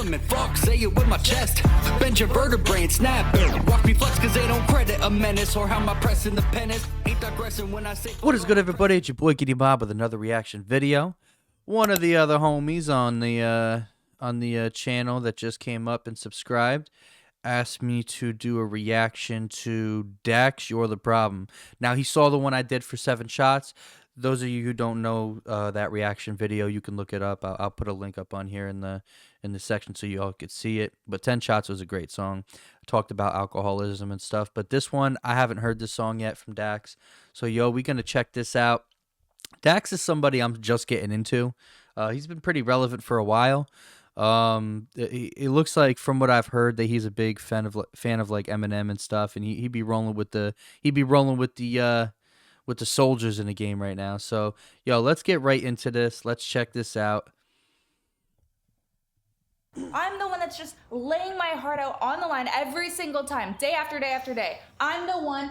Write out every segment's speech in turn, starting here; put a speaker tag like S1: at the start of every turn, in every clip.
S1: element. Fuck, say it with my chest. Bend your vertebrae and snap. Watch me flex cause they don't credit a menace or how my pressing the penis. Ain't digressing when I say.
S2: What is good, everybody? It's your boy Gini-MOB with another reaction video. One of the other homies on the channel that just came up and subscribed asked me to do a reaction to DAX, You're the Problem. Now, he saw the one I did for 7 shots. Those of you who don't know that reaction video, you can look it up. I'll put a link up on here in the section so you all could see it. But 10 Shots was a great song. I talked about alcoholism and stuff. But this one, I haven't heard this song yet from DAX. So, yo, we're going to check this out. DAX is somebody I'm just getting into. He's been pretty relevant for a while. It looks like, from what I've heard, that he's a big fan of like Eminem and stuff, and he'd be rolling with the soldiers in the game right now. So, yo, let's get right into this. Let's check this out.
S3: I'm the one that's just laying my heart out on the line every single time, day after day after day. I'm the one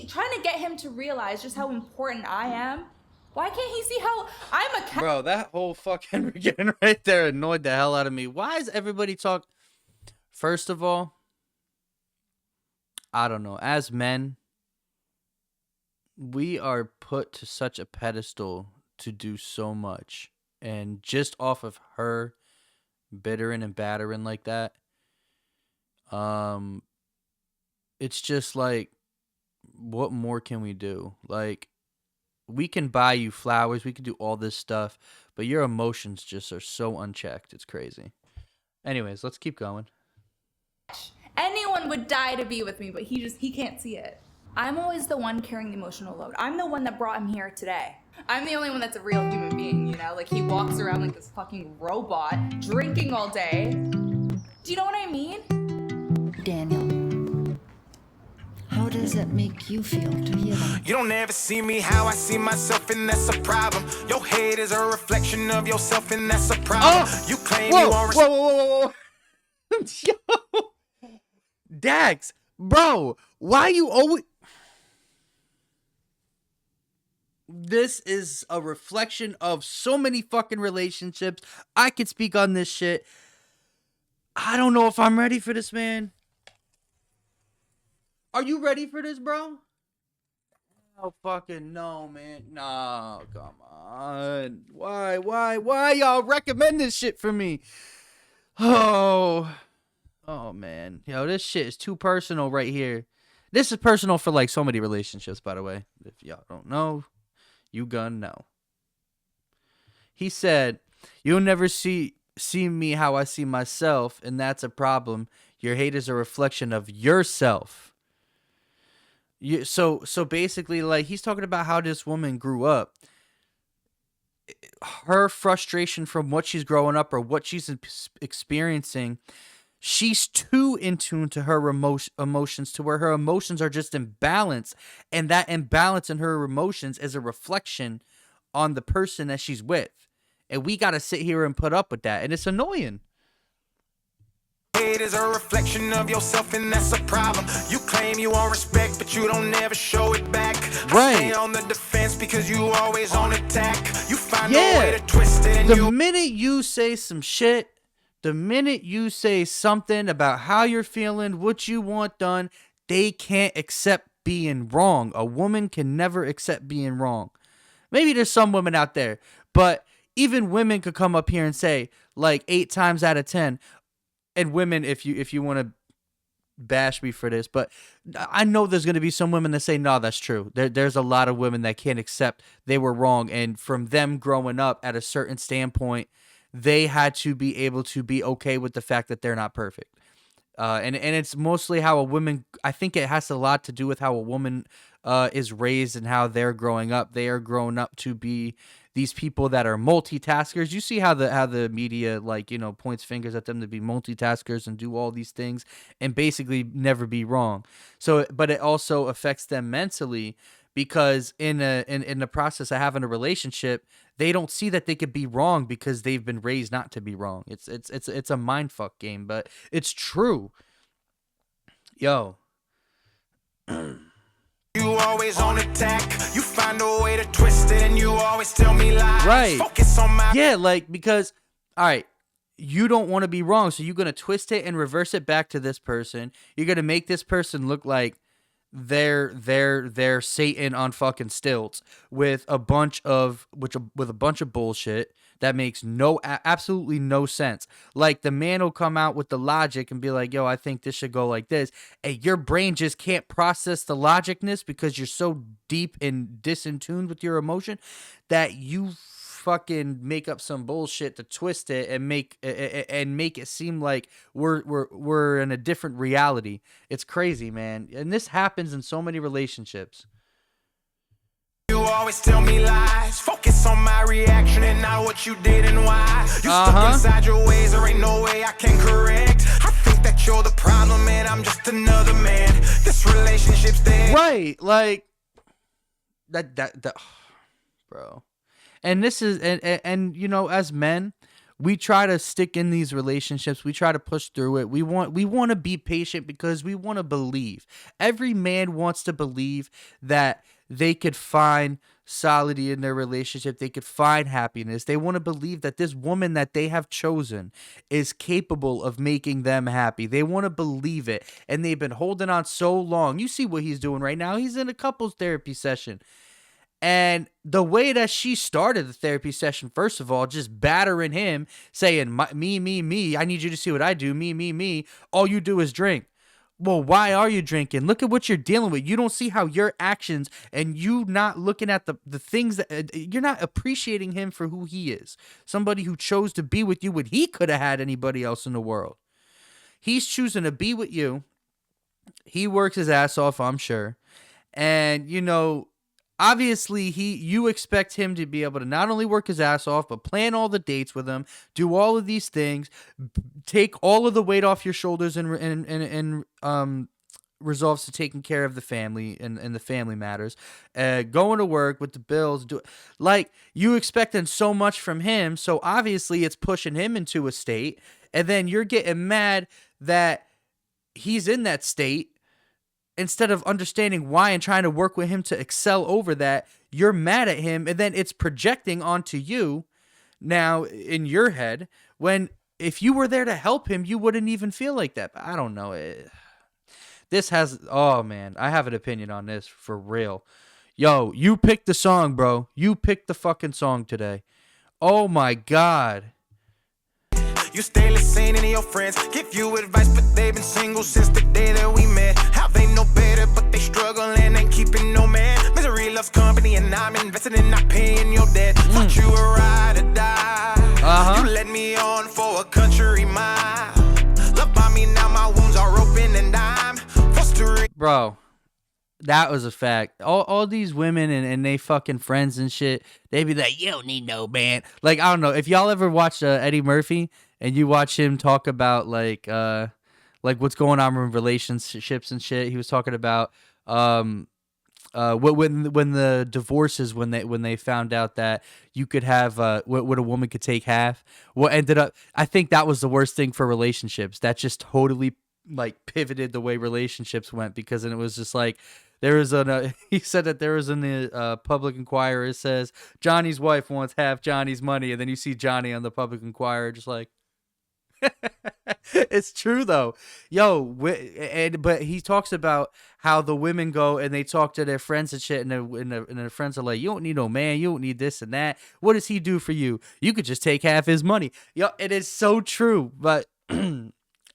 S3: trying to get him to realize just how important I am. Why can't he see how I'm a
S2: Bro, that whole fucking beginning right there annoyed the hell out of me. Why is everybody talk? First of all, I don't know. As men, we are put to such a pedestal to do so much. And just off of her bittering and battering like that, it's just like, what more can we do? Like, we can buy you flowers, we can do all this stuff, but your emotions just are so unchecked. It's crazy. Anyways, let's keep going.
S3: Anyone would die to be with me, but he can't see it. I'm always the one carrying the emotional load. I'm the one that brought him here today. I'm the only one that's a real human being, you know? Like, he walks around like this fucking robot, drinking all day. Do you know what I mean?
S4: Daniel, how does it make you feel to hear that?
S5: You don't ever see me how I see myself, and that's a problem. Your head is a reflection of yourself, and that's a problem. You claim you are.
S2: Whoa. Yo, Dax, bro, why you always... This is a reflection of so many fucking relationships. I could speak on this shit. I don't know if I'm ready for this, man. Are you ready for this, bro? Oh, fucking no, man. No, come on. Why y'all recommend this shit for me? Oh, man. Yo, this shit is too personal right here. This is personal for, like, so many relationships, by the way. If y'all don't know, you gonna know. He said, you'll never see me how I see myself, and that's a problem. Your hate is a reflection of yourself. So basically, like, he's talking about how this woman grew up. Her frustration from what she's growing up or what she's experiencing, she's too in tune to her emotions, to where her emotions are just imbalanced, and that imbalance in her emotions is a reflection on the person that she's with. And we got to sit here and put up with that, and it's annoying.
S5: It is a reflection of yourself, and that's a problem. You claim you want respect, but you don't never show it back.
S2: Right.
S5: Stay on the defense because you always on attack. You find a way to twist it, and
S2: the minute you say some shit, the minute you say something about how you're feeling, what you want done, they can't accept being wrong. A woman can never accept being wrong. Maybe there's some women out there, but even women could come up here and say, like, 8 times out of 10, and women, if you want to bash me for this, but I know there's going to be some women that say, no, that's true. There's a lot of women that can't accept they were wrong, and from them growing up at a certain standpoint, they had to be able to be okay with the fact that they're not perfect. And it's mostly how a woman, I think it has a lot to do with how a woman is raised and how they're growing up. They are growing up to be these people that are multitaskers. You see how the media, like, you know, points fingers at them to be multitaskers and do all these things and basically never be wrong. So, but it also affects them mentally, because in the process of having a relationship, they don't see that they could be wrong because they've been raised not to be wrong. It's a mind fuck game, but it's true. Yo.
S5: you always on attack. You find a way to twist it, and you always tell me lies.
S2: Right.
S5: Focus on my
S2: Yeah, like, because, all right, you don't want to be wrong, so you're going to twist it and reverse it back to this person. You're going to make this person look like they're Satan on fucking stilts with a bunch of bullshit that makes absolutely no sense. Like, the man will come out with the logic and be like, yo, I think this should go like this. And your brain just can't process the logicness because you're so deep and disintuned with your emotion that you fucking make up some bullshit to twist it and make it seem like we're in a different reality. It's crazy, man. And this happens in so many relationships.
S5: You always tell me lies. Focus on my reaction and not what you did and why. You stuck inside your ways, there ain't no way I can correct. I think that you're the problem and I'm just another man. This relationship's dead.
S2: Right, like that bro. And this is and you know, as men, we try to stick in these relationships. We try to push through it. We want to be patient because we want to believe. Every man wants to believe that they could find solidity in their relationship. They could find happiness. They want to believe that this woman that they have chosen is capable of making them happy. They want to believe it. And they've been holding on so long. You see what he's doing right now. He's in a couples therapy session. And the way that she started the therapy session, first of all, just battering him, saying, me, I need you to see what I do, me, all you do is drink. Well, why are you drinking? Look at what you're dealing with. You don't see how your actions and you not looking at the things that you're not appreciating him for who he is. Somebody who chose to be with you when he could have had anybody else in the world. He's choosing to be with you. He works his ass off, I'm sure. And, you know, obviously, you expect him to be able to not only work his ass off, but plan all the dates with him, do all of these things, take all of the weight off your shoulders, and resolves to taking care of the family and the family matters, going to work with the bills. Like, you expecting so much from him, so obviously it's pushing him into a state, and then you're getting mad that he's in that state. Instead of understanding why and trying to work with him to excel over that, you're mad at him, and then it's projecting onto you now in your head, when if you were there to help him, you wouldn't even feel like that. But I don't know. Oh man, I have an opinion on this for real. Yo, you picked the song, bro. You picked the fucking song today. Oh my God.
S5: You stay listening to your friends, give you advice, but they've been single since the day that we met. How they know better, but they struggle and ain't keeping no man. Misery loves company, and I'm invested in not paying your debt. Thought you were ride or die. You led me on for a country mile. Love by me now, my wounds are open, and I'm forced to
S2: Bro, that was a fact. All these women and they fucking friends and shit, they be like, you don't need no man. Like, I don't know if y'all ever watched Eddie Murphy and you watch him talk about like what's going on in relationships and shit. He was talking about when the divorces, when they found out that you could have what a woman could take half. What ended up, I think that was the worst thing for relationships. That just totally like pivoted the way relationships went, because then it was just like there was he said that there was in the Public Inquirer, it says Johnny's wife wants half Johnny's money, and then you see Johnny on the Public Inquirer just like it's true though. Yo, but he talks about how the women go and they talk to their friends and shit, and their friends are like, you don't need no man, you don't need this and that. What does he do for you? You could just take half his money. Yo, it is so true. But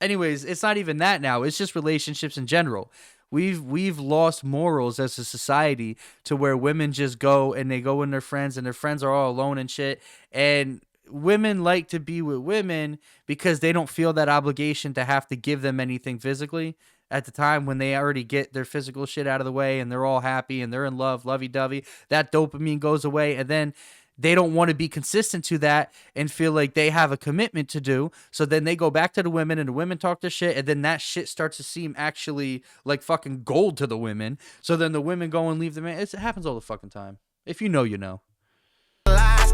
S2: anyways, it's not even that now. It's just relationships in general. We've lost morals as a society to where women just go and they go with their friends, and their friends are all alone and shit. And women like to be with women because they don't feel that obligation to have to give them anything physically at the time, when they already get their physical shit out of the way and they're all happy and they're in love, lovey-dovey. That dopamine goes away, and then they don't want to be consistent to that and feel like they have a commitment to do. So then they go back to the women, and the women talk their shit, and then that shit starts to seem actually like fucking gold to the women. So then the women go and leave the man. It happens all the fucking time. If you know, you know.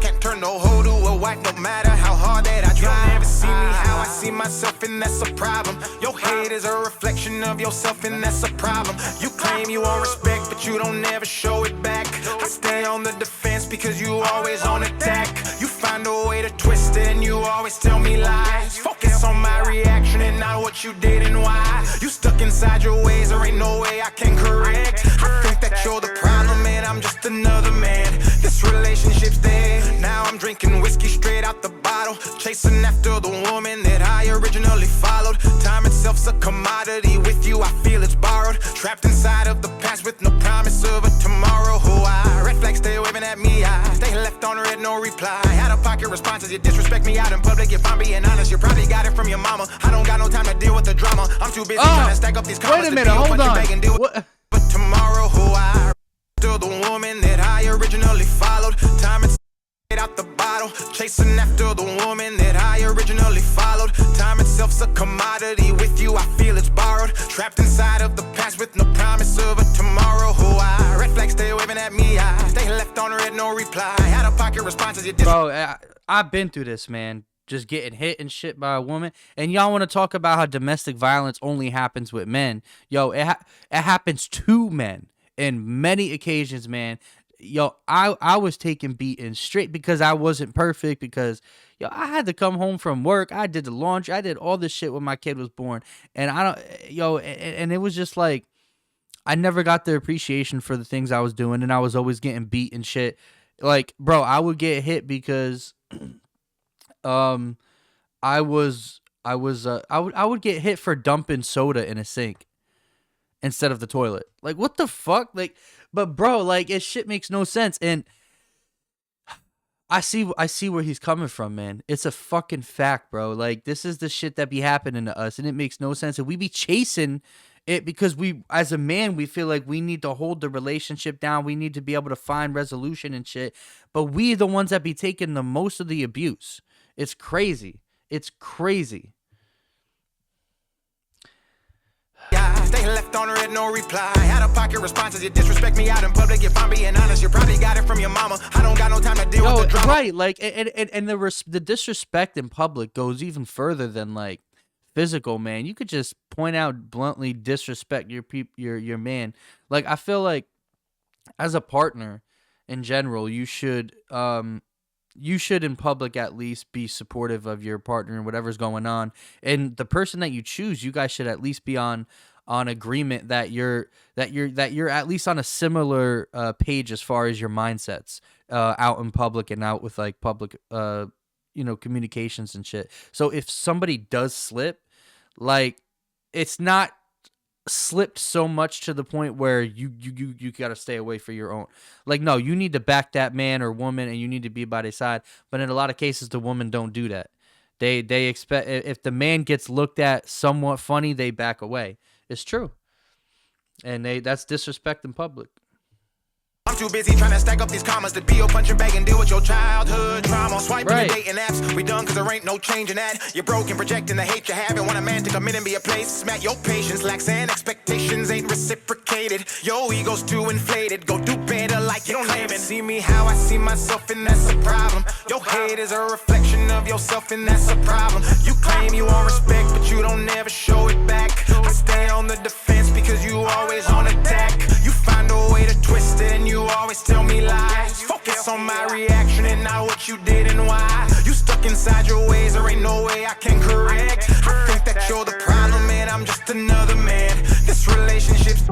S5: Can't turn no hoe to a wife, no matter how hard that I try. You'll never see me how I see myself, and that's a problem. Your hate is a reflection of yourself, and that's a problem. You claim you want respect, but you don't ever show it back. I stay on the defense because you always on attack. You find a way to twist it, and you always tell me lies. Focus on my reaction and not what you did and why. You stuck inside your ways, there ain't no way I can correct. I think that you're the problem, and I'm just another man. This relationship's dead. Now I'm drinking whiskey straight out the bottle, chasing after the woman that I originally followed. Time itself's a commodity. With you, I feel it's borrowed. Trapped inside of the past with no promise of a tomorrow. Who I red flags stay waving at me. I stay left on red, no reply. Out of pocket responses. You disrespect me out in public. If I'm being honest, you probably got it from your mama. I don't got no time to deal with the drama. I'm too busy trying to stack up these comments.
S2: Wait a minute, hold on.
S5: But tomorrow, who I still the woman that I originally followed. Time it's out the bottle, chasing after the woman that I originally followed. Time itself's a commodity. With you, I feel it's borrowed. Trapped inside of the past with no promise of a tomorrow. Who I red flags stay waving at me. I stay left on red, no reply. Out of pocket responses. You
S2: Bro, I've been through this, man. Just getting hit and shit by a woman. And y'all want to talk about how domestic violence only happens with men. Yo, it happens to men in many occasions, man. Yo, I was taking beatings straight because I wasn't perfect, because yo, I had to come home from work. I did the laundry. I did all this shit when my kid was born. And and it was just like, I never got the appreciation for the things I was doing, and I was always getting beat and shit. Like, bro, I would get hit because I would get hit for dumping soda in a sink instead of the toilet. Like, what the fuck? Like, but bro, like, it shit makes no sense. And I see where he's coming from, man. It's a fucking fact, bro. Like, this is the shit that be happening to us, and it makes no sense. And we be chasing it because we, as a man, we feel like we need to hold the relationship down. We need to be able to find resolution and shit. But we the ones that be taking the most of the abuse. It's crazy. It's crazy.
S5: Stay left on red, no reply. Out of pocket responses. You disrespect me out in public. If I'm being honest, you probably got it from your mama. I don't got no time to deal with the drama.
S2: Right, like, and the disrespect in public goes even further than like physical, man. You could just point out bluntly disrespect your man. Like, I feel like as a partner in general, you should in public at least be supportive of your partner and whatever's going on. And the person that you choose, you guys should at least be on agreement that you're at least on a similar page as far as your mindsets out in public and out with like public communications and shit. So if somebody does slip, like, it's not slipped so much to the point where you got to stay away for your own. Like, no, you need to back that man or woman, and you need to be by their side. But in a lot of cases, the women don't do that. They expect, if the man gets looked at somewhat funny, they back away. It's true. And that's disrespect in public.
S5: I'm too busy trying to stack up these commas to be your punching bag and deal with your childhood trauma. Swiping
S2: Right.
S5: and dating apps, we done cause there ain't no change in that. You're broken, projecting the hate you have, and want a man to come in and be a place. Smack your patience, lacks and expectations ain't reciprocated. Your ego's too inflated, go do better like you don't claiming. See me how I see myself, and that's a problem. Your hate is a reflection of yourself, and that's a problem. You claim you want respect, but you don't ever show it back. I stay on the defense because you always on attack. You find a way to twist it, and you always tell me lies. Focus on my reaction and not what you did and why. You stuck inside your ways, there ain't no way I can correct. I think that you're the problem, and I'm just another man. This relationship's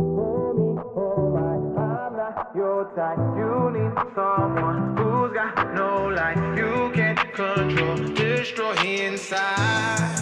S5: your type. You need someone who's got no life. You can't control, destroy inside.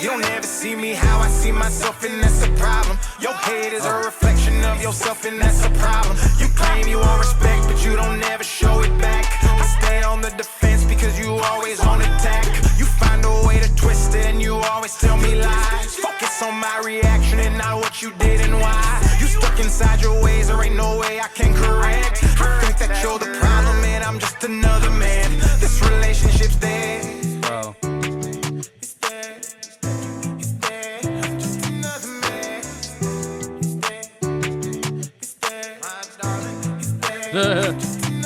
S5: You don't ever see me how I see myself, and that's a problem. Your hate is a reflection of yourself, and that's a problem. You claim you want respect, but you don't ever show it back. I stay on the defense because you always on attack. You find a way to twist it, and you always tell me lies. Focus on my reaction and not what you did and why. You stuck inside your ways, there ain't no way I can correct. I think that you're the problem, and I'm just another man. This relationship's dead.
S2: Bro.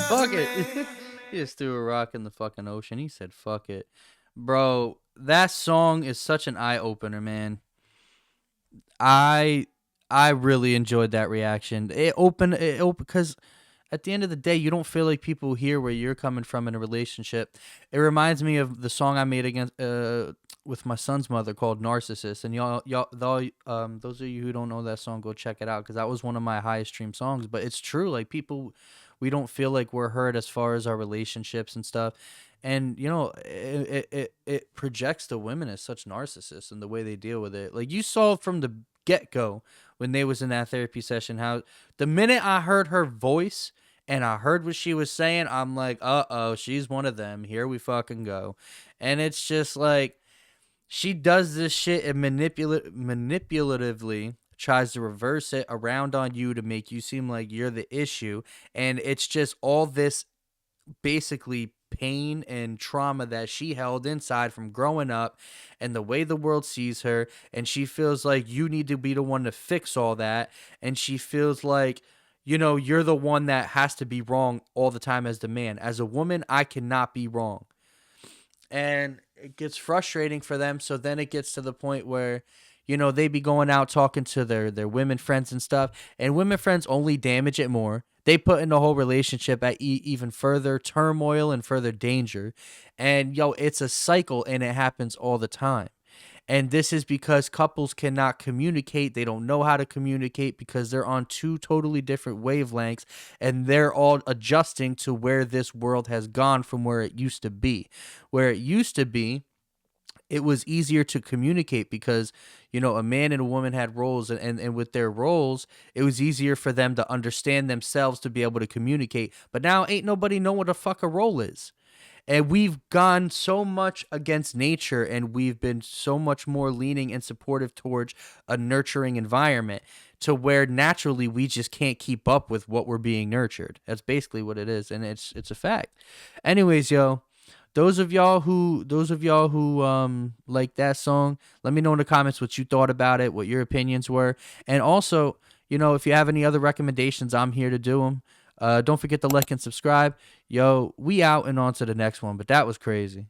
S2: Fuck it. He just threw a rock in the fucking ocean. He said, fuck it. Bro, that song is such an eye opener, man. I really enjoyed that reaction. It opened because at the end of the day, you don't feel like people hear where you're coming from in a relationship. It reminds me of the song I made against with my son's mother called "Narcissist." And those of you who don't know that song, go check it out because that was one of my highest streamed songs. But it's true, like people, we don't feel like we're heard as far as our relationships and stuff. And it projects the women as such narcissists and the way they deal with it. Like you saw from the get go when they was in that therapy session, how the minute I heard her voice and I heard what she was saying, I'm like, uh-oh, she's one of them. Here we fucking go. And it's just like, she does this shit and manipulatively tries to reverse it around on you to make you seem like you're the issue. And it's just all this basically pain and trauma that she held inside from growing up and the way the world sees her, and she feels like you need to be the one to fix all that, and she feels like you're the one that has to be wrong all the time as the man. As a woman, I cannot be wrong. And it gets frustrating for them. So then it gets to the point where they be going out talking to their women friends and stuff, and women friends only damage it more. They put in the whole relationship at even further turmoil and further danger. And it's a cycle, and it happens all the time. And this is because couples cannot communicate. They don't know how to communicate because they're on two totally different wavelengths, and they're all adjusting to where this world has gone from where it used to be. Where it used to be, it was easier to communicate because, a man and a woman had roles, and with their roles, it was easier for them to understand themselves to be able to communicate. But now ain't nobody know what the fuck a role is. And we've gone so much against nature, and we've been so much more leaning and supportive towards a nurturing environment to where naturally we just can't keep up with what we're being nurtured. That's basically what it is, and it's a fact. Anyways, those of y'all who like that song, let me know in the comments what you thought about it, what your opinions were. And also, if you have any other recommendations, I'm here to do them. Don't forget to like and subscribe. We out and on to the next one, but that was crazy.